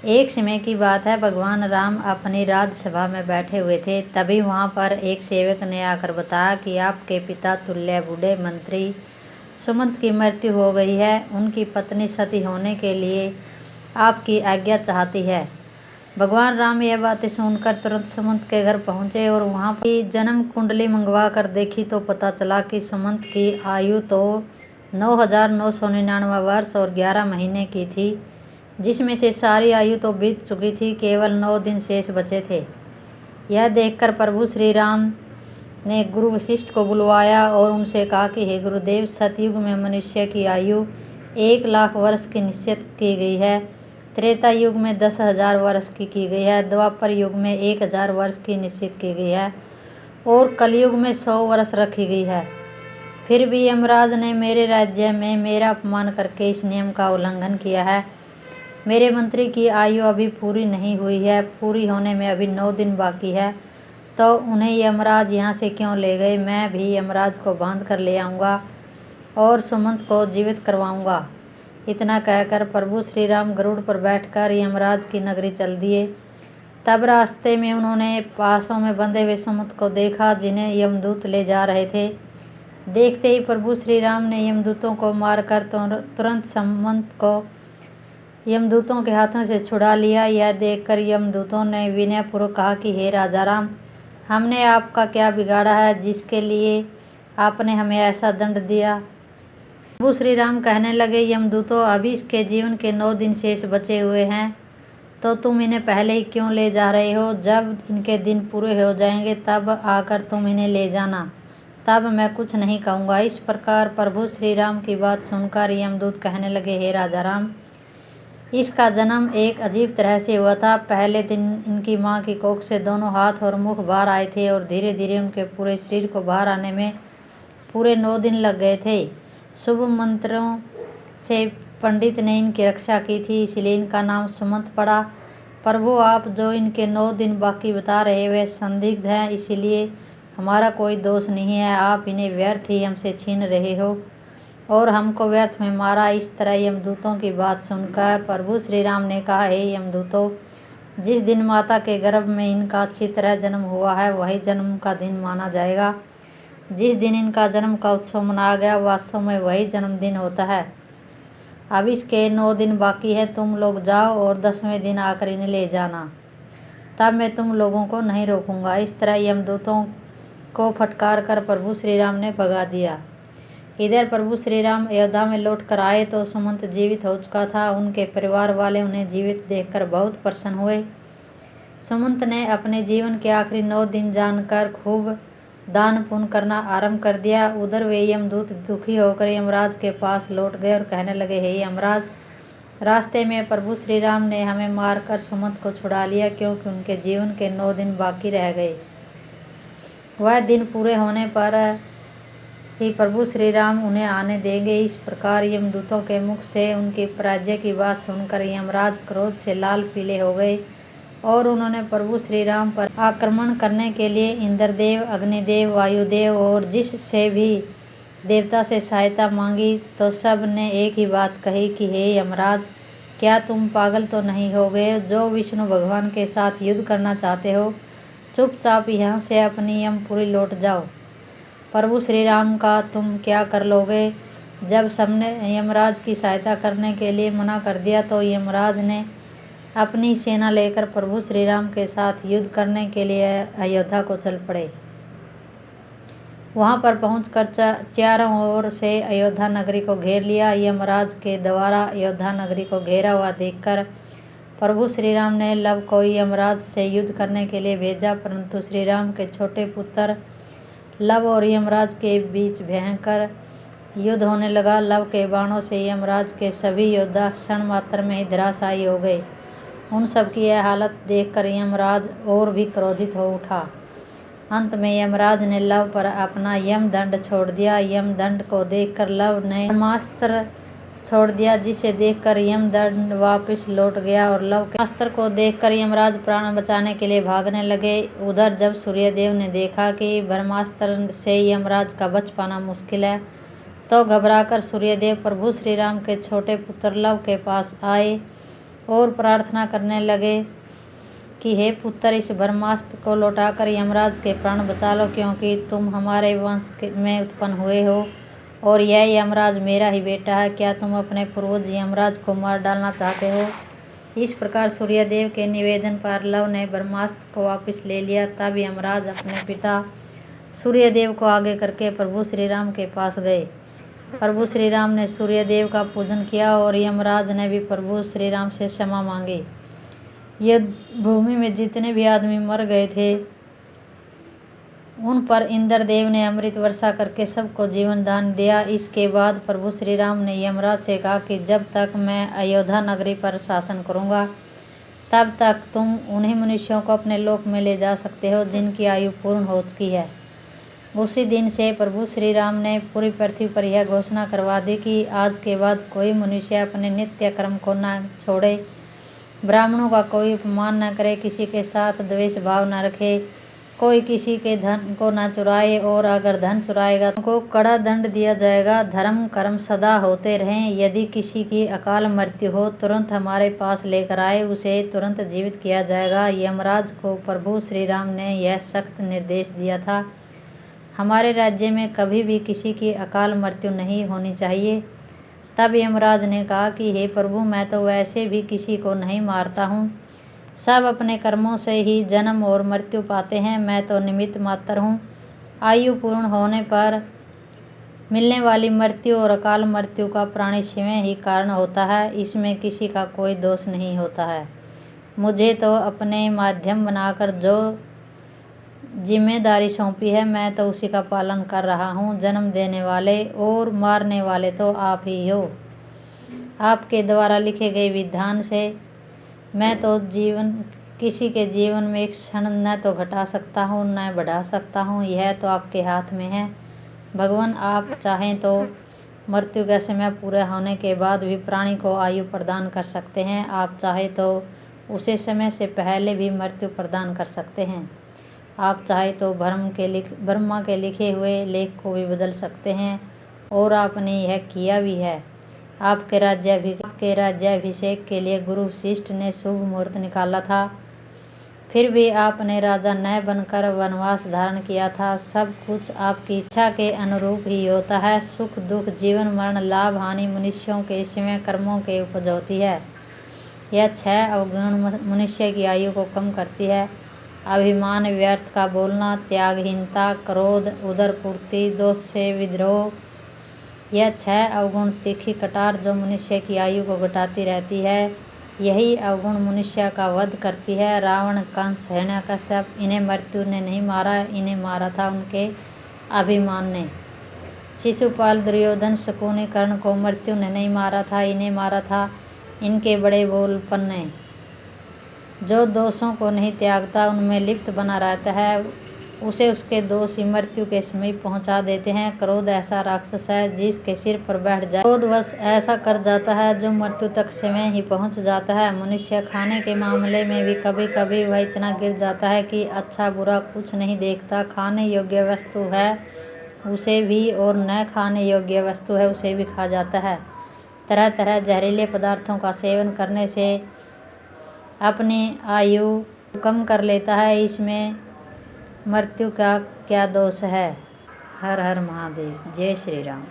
एक समय की बात है, भगवान राम अपनी राज्यसभा में बैठे हुए थे। तभी वहां पर एक सेवक ने आकर बताया कि आपके पिता तुल्य बूढ़े मंत्री सुमंत की मृत्यु हो गई है। उनकी पत्नी सती होने के लिए आपकी आज्ञा चाहती है। भगवान राम यह बातें सुनकर तुरंत सुमंत के घर पहुंचे और वहां की जन्म कुंडली मंगवा कर देखी तो पता चला कि सुमंत की आयु तो 9,999 वर्ष और 11 महीने की थी, जिसमें से सारी आयु तो बीत चुकी थी, केवल 9 दिन शेष बचे थे। यह देखकर प्रभु श्री राम ने गुरु वशिष्ठ को बुलवाया और उनसे कहा कि हे गुरुदेव, सतयुग में मनुष्य की आयु 1,00,000 वर्ष की निश्चित की गई है, त्रेता युग में 10,000 वर्ष की गई है, द्वापर युग में 1,000 वर्ष की निश्चित की गई है और कलयुग में 100 वर्ष रखी गई है। फिर भी यमराज ने मेरे राज्य में मेरा अपमान करके इस नियम का उल्लंघन किया है। मेरे मंत्री की आयु अभी पूरी नहीं हुई है, पूरी होने में अभी 9 दिन बाकी है, तो उन्हें यमराज यहाँ से क्यों ले गए? मैं भी यमराज को बांध कर ले आऊँगा और सुमंत को जीवित करवाऊँगा। इतना कहकर प्रभु श्री राम गरुड़ पर बैठकर यमराज की नगरी चल दिए। तब रास्ते में उन्होंने पासों में बंधे हुए सुमंत को देखा, जिन्हें यमदूत ले जा रहे थे। देखते ही प्रभु श्री राम ने यमदूतों को मारकर तुरंत सुमंत को यमदूतों के हाथों से छुड़ा लिया। यह देखकर यमदूतों ने विनयपूर्वक कहा कि हे राजा राम, हमने आपका क्या बिगाड़ा है जिसके लिए आपने हमें ऐसा दंड दिया? प्रभु श्री राम कहने लगे, यमदूतों, अभी इसके जीवन के 9 दिन शेष बचे हुए हैं, तो तुम इन्हें पहले ही क्यों ले जा रहे हो? जब इनके दिन पूरे हो जाएंगे तब आकर तुम इन्हें ले जाना, तब मैं कुछ नहीं कहूँगा। इस प्रकार प्रभु श्री राम की बात सुनकर यमदूत कहने लगे, हे राजा राम, इसका जन्म एक अजीब तरह से हुआ था। पहले दिन इनकी माँ की कोख से दोनों हाथ और मुख बाहर आए थे और धीरे धीरे उनके पूरे शरीर को बाहर आने में पूरे 9 दिन लग गए थे। शुभ मंत्रों से पंडित ने इनकी रक्षा की थी, इसलिए इनका नाम सुमंत पड़ा। प्रभु, आप जो इनके 9 दिन बाकी बता रहे वे संदिग्ध हैं, इसलिए हमारा कोई दोष नहीं है। आप इन्हें व्यर्थ ही हमसे छीन रहे हो और हमको व्यर्थ में मारा। इस तरह यमदूतों की बात सुनकर प्रभु श्री राम ने कहा, हे यमदूतों, जिस दिन माता के गर्भ में इनका अच्छी तरह जन्म हुआ है वही जन्म का दिन माना जाएगा। जिस दिन इनका जन्म का उत्सव मनाया गया वास्तव में वही जन्मदिन होता है। अब इसके 9 दिन बाकी है, तुम लोग जाओ और 10वें दिन आकर इन्हें ले जाना, तब मैं तुम लोगों को नहीं रोकूंगा। इस तरह यमदूतों को फटकार कर प्रभु श्री राम ने भगा दिया। इधर प्रभु श्री राम अयोध्या में लौट कर आए तो सुमंत जीवित हो चुका था। उनके परिवार वाले उन्हें जीवित देखकर बहुत प्रसन्न हुए। सुमंत ने अपने जीवन के आखिरी 9 दिन जानकर खूब दान पुण्य करना आरंभ कर दिया। उधर वे यमदूत दुखी होकर यमराज के पास लौट गए और कहने लगे, हे यमराज, रास्ते में प्रभु श्री राम ने हमें मारकर सुमंत को छुड़ा लिया, क्योंकि उनके जीवन के 9 दिन बाकी रह गए। वह दिन पूरे होने पर ही प्रभु श्री राम उन्हें आने देंगे। इस प्रकार यमदूतों के मुख से उनकी पराजय की बात सुनकर यमराज क्रोध से लाल पीले हो गए और उन्होंने प्रभु श्री राम पर आक्रमण करने के लिए इंद्रदेव, अग्निदेव, वायुदेव और जिससे भी देवता से सहायता मांगी। तो सब ने एक ही बात कही कि हे यमराज, क्या तुम पागल तो नहीं हो गए जो विष्णु भगवान के साथ युद्ध करना चाहते हो? चुपचाप यहाँ से अपनी यमपुरी लौट जाओ। प्रभु श्री राम का तुम क्या कर लोगे? जब सबने यमराज की सहायता करने के लिए मना कर दिया तो यमराज ने अपनी सेना लेकर प्रभु श्री राम के साथ युद्ध करने के लिए अयोध्या को चल पड़े। वहां पर पहुंचकर चारों ओर से अयोध्या नगरी को घेर लिया। यमराज के द्वारा अयोध्या नगरी को घेरा हुआ देखकर प्रभु श्री राम ने लव को यमराज से युद्ध करने के लिए भेजा, परंतु श्री राम के छोटे पुत्र लव और यमराज के बीच भयंकर युद्ध होने लगा। लव के बाणों से यमराज के सभी योद्धा क्षण मात्र में ही धराशायी हो गए। उन सब की यह हालत देखकर यमराज और भी क्रोधित हो उठा। अंत में यमराज ने लव पर अपना यमदंड छोड़ दिया। यमदंड को देखकर लव ने ब्रह्मास्त्र छोड़ दिया, जिसे देखकर यमदंड वापस लौट गया और लव के अस्त्र को देखकर यमराज प्राण बचाने के लिए भागने लगे। उधर जब सूर्यदेव ने देखा कि ब्रह्मास्त्र से यमराज का बच पाना मुश्किल है, तो घबराकर सूर्यदेव प्रभु श्री राम के छोटे पुत्र लव के पास आए और प्रार्थना करने लगे कि हे पुत्र, इस ब्रह्मास्त्र को लौटाकर यमराज के प्राण बचा लो, क्योंकि तुम हमारे वंश में उत्पन्न हुए हो और यह यमराज मेरा ही बेटा है। क्या तुम अपने पूर्वज यमराज को मार डालना चाहते हो? इस प्रकार सूर्यदेव के निवेदन पर लव ने ब्रह्मास्त्र को वापस ले लिया। तब यमराज अपने पिता सूर्यदेव को आगे करके प्रभु श्री राम के पास गए। प्रभु श्री राम ने सूर्यदेव का पूजन किया और यमराज ने भी प्रभु श्री राम से क्षमा मांगी। युद्ध भूमि में जितने भी आदमी मर गए थे उन पर इंद्रदेव ने अमृत वर्षा करके सबको जीवन दान दिया। इसके बाद प्रभु श्री राम ने यमराज से कहा कि जब तक मैं अयोध्या नगरी पर शासन करूंगा तब तक तुम उन्हीं मनुष्यों को अपने लोक में ले जा सकते हो जिनकी आयु पूर्ण हो चुकी है। उसी दिन से प्रभु श्री राम ने पूरी पृथ्वी पर यह घोषणा करवा दी कि आज के बाद कोई मनुष्य अपने नित्य कर्म को न छोड़े, ब्राह्मणों का कोई अपमान न करे, किसी के साथ द्वेष भाव न रखे, कोई किसी के धन को न चुराए और अगर धन चुराएगा तो उनको कड़ा दंड दिया जाएगा। धर्म कर्म सदा होते रहें। यदि किसी की अकाल मृत्यु हो तुरंत हमारे पास लेकर आए, उसे तुरंत जीवित किया जाएगा। यमराज को प्रभु श्री राम ने यह सख्त निर्देश दिया था। हमारे राज्य में कभी भी किसी की अकाल मृत्यु नहीं होनी चाहिए। तब यमराज ने कहा कि हे प्रभु, मैं तो वैसे भी किसी को नहीं मारता हूँ, सब अपने कर्मों से ही जन्म और मृत्यु पाते हैं, मैं तो निमित्त मात्र हूँ। आयु पूर्ण होने पर मिलने वाली मृत्यु और अकाल मृत्यु का प्राणी स्वयं ही कारण होता है, इसमें किसी का कोई दोष नहीं होता है। मुझे तो अपने माध्यम बनाकर जो जिम्मेदारी सौंपी है मैं तो उसी का पालन कर रहा हूँ। जन्म देने वाले और मारने वाले तो आप ही हो। आपके द्वारा लिखे गए विधान से मैं तो किसी के जीवन में एक क्षण न तो घटा सकता हूँ न बढ़ा सकता हूँ, यह तो आपके हाथ में है। भगवान, आप चाहें तो मृत्यु का समय पूरा होने के बाद भी प्राणी को आयु प्रदान कर सकते हैं। आप चाहें तो उसे समय से पहले भी मृत्यु प्रदान कर सकते हैं। आप चाहे तो ब्रह्मा के लिखे हुए लेख को भी बदल सकते हैं और आपने यह किया भी है। आपके राज्याभिषेक के लिए गुरु वशिष्ठ ने शुभ मुहूर्त निकाला था, फिर भी आपने राजा न बनकर वनवास धारण किया था। सब कुछ आपकी इच्छा के अनुरूप ही होता है। सुख दुख, जीवन मरण, लाभ हानि मनुष्यों के स्वयं कर्मों के उपज होती है। यह 6 अवगुण मनुष्य की आयु को कम करती है। अभिमान, व्यर्थ का बोलना, त्यागहीनता, क्रोध, उदरपूर्ति, दोष से विद्रोह, यह 6 अवगुण तीखी कटार जो मनुष्य की आयु को घटाती रहती है, यही अवगुण मनुष्य का वध करती है। रावण, कंस, हिरण्यकश्यप, इन्हें मृत्यु ने नहीं मारा, इन्हें मारा था उनके अभिमान ने। शिशुपाल, दुर्योधन, शकुनी, कर्ण को मृत्यु ने नहीं मारा था, इन्हें मारा था इनके बड़े बोलपन ने। जो दोषों को नहीं त्यागता, उनमें लिप्त बना रहता है, उसे उसके दोष ही मृत्यु के समीप पहुंचा देते हैं। क्रोध ऐसा राक्षस है जिसके सिर पर बैठ जाए, क्रोधवश ऐसा कर जाता है जो मृत्यु तक स्वयं ही पहुंच जाता है। मनुष्य खाने के मामले में भी कभी कभी वह इतना गिर जाता है कि अच्छा बुरा कुछ नहीं देखता। खाने योग्य वस्तु है उसे भी और न खाने योग्य वस्तु है उसे भी खा जाता है। तरह तरह जहरीले पदार्थों का सेवन करने से अपनी आयु कम कर लेता है, इसमें मृत्यु का क्या दोष है। हर हर महादेव। जय श्री राम।